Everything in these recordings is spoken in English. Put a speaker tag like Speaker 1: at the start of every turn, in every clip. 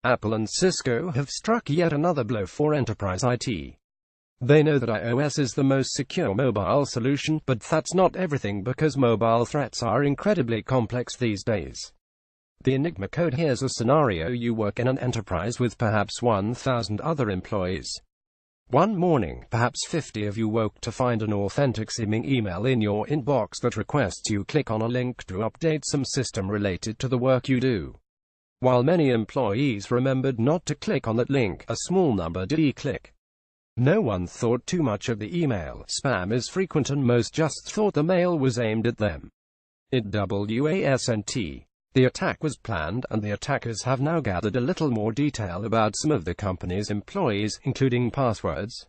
Speaker 1: Apple and Cisco have struck yet another blow for enterprise IT. They know that iOS is the most secure mobile solution, but that's not everything because mobile threats are incredibly complex these days. The Enigma code: here's a scenario. You work in an enterprise with perhaps 1,000 other employees. One morning, perhaps 50 of you woke to find an authentic-seeming email in your inbox that requests you click on a link to update some system related to the work you do. While many employees remembered not to click on that link, a small number did click. No one thought too much of the email. Spam is frequent and most just thought the mail was aimed at them. It wasn't. The attack was planned, and the attackers have now gathered a little more detail about some of the company's employees, including passwords.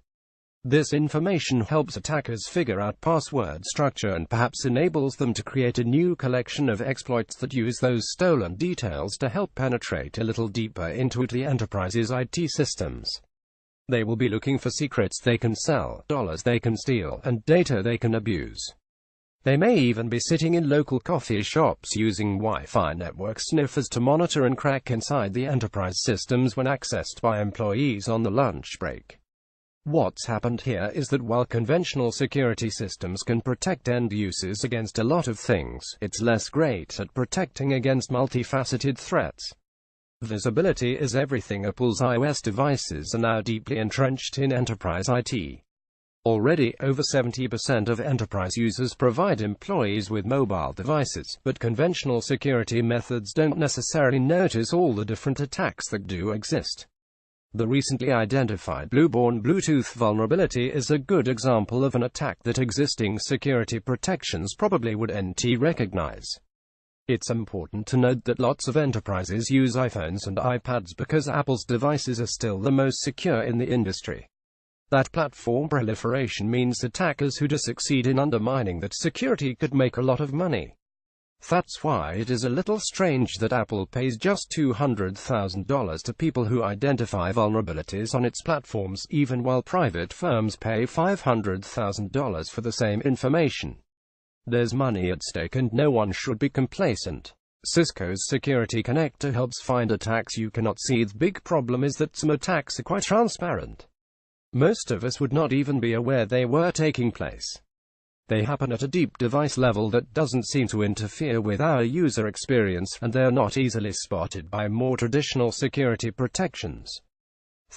Speaker 1: This information helps attackers figure out password structure and perhaps enables them to create a new collection of exploits that use those stolen details to help penetrate a little deeper into the enterprise's IT systems. They will be looking for secrets they can sell, dollars they can steal, and data they can abuse. They may even be sitting in local coffee shops using Wi-Fi network sniffers to monitor and crack inside the enterprise systems when accessed by employees on the lunch break. What's happened here is that while conventional security systems can protect end users against a lot of things, it's less great at protecting against multifaceted threats. Visibility is everything. Apple's iOS devices are now deeply entrenched in enterprise IT. Already, over 70% of enterprise users provide employees with mobile devices, but conventional security methods don't necessarily notice all the different attacks that do exist. The recently identified Blueborn Bluetooth vulnerability is a good example of an attack that existing security protections probably wouldn't recognize. It's important to note that lots of enterprises use iPhones and iPads because Apple's devices are still the most secure in the industry. That platform proliferation means attackers who do succeed in undermining that security could make a lot of money. That's why it is a little strange that Apple pays just $200,000 to people who identify vulnerabilities on its platforms, even while private firms pay $500,000 for the same information. There's money at stake and no one should be complacent. Cisco's Security Connector helps find attacks you cannot see. The big problem is that some attacks are quite transparent. Most of us would not even be aware they were taking place. They happen at a deep device level that doesn't seem to interfere with our user experience, and they're not easily spotted by more traditional security protections.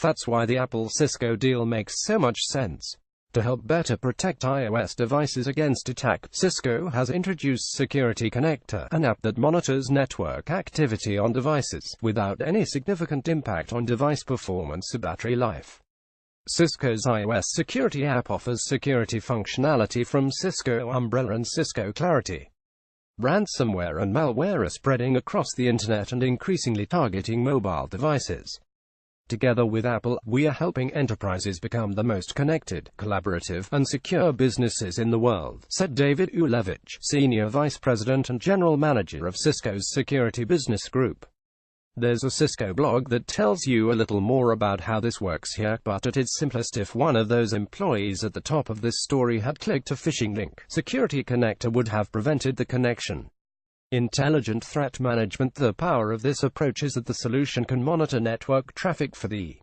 Speaker 1: That's why the Apple-Cisco deal makes so much sense. To help better protect iOS devices against attack, Cisco has introduced Security Connector, an app that monitors network activity on devices, without any significant impact on device performance or battery life. Cisco's iOS security app offers security functionality from Cisco Umbrella and Cisco Clarity. Ransomware and malware are spreading across the internet and increasingly targeting mobile devices. Together with Apple, we are helping enterprises become the most connected, collaborative, and secure businesses in the world, said David Ulevich, Senior Vice President and General Manager of Cisco's Security Business Group. There's a Cisco blog that tells you a little more about how this works here, but at its simplest, if one of those employees at the top of this story had clicked a phishing link, Security Connector would have prevented the connection. Intelligent threat management. The power of this approach is that the solution can monitor network traffic for the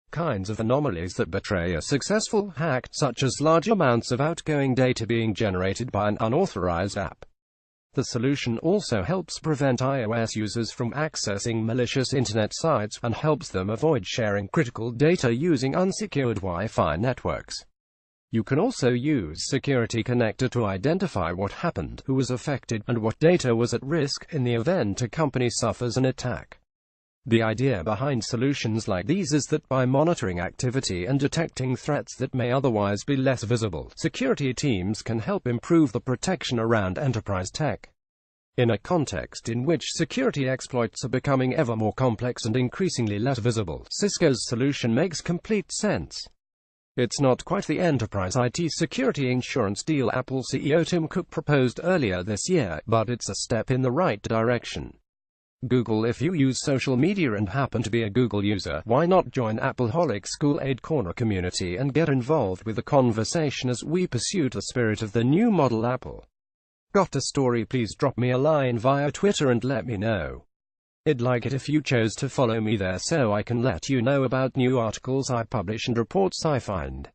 Speaker 1: kinds of anomalies that betray a successful hack, such as large amounts of outgoing data being generated by an unauthorized app. The solution also helps prevent iOS users from accessing malicious internet sites, and helps them avoid sharing critical data using unsecured Wi-Fi networks. You can also use Security Connector to identify what happened, who was affected, and what data was at risk, in the event a company suffers an attack. The idea behind solutions like these is that by monitoring activity and detecting threats that may otherwise be less visible, security teams can help improve the protection around enterprise tech. In a context in which security exploits are becoming ever more complex and increasingly less visible, Cisco's solution makes complete sense. It's not quite the enterprise IT security insurance deal Apple CEO Tim Cook proposed earlier this year, but it's a step in the right direction. Google. If you use social media and happen to be a Google user, why not join Appleholic School Aid Corner community and get involved with the conversation as we pursue the spirit of the new model Apple? Got a story? Please drop me a line via Twitter and let me know. I'd like it if you chose to follow me there so I can let you know about new articles I publish and reports I find.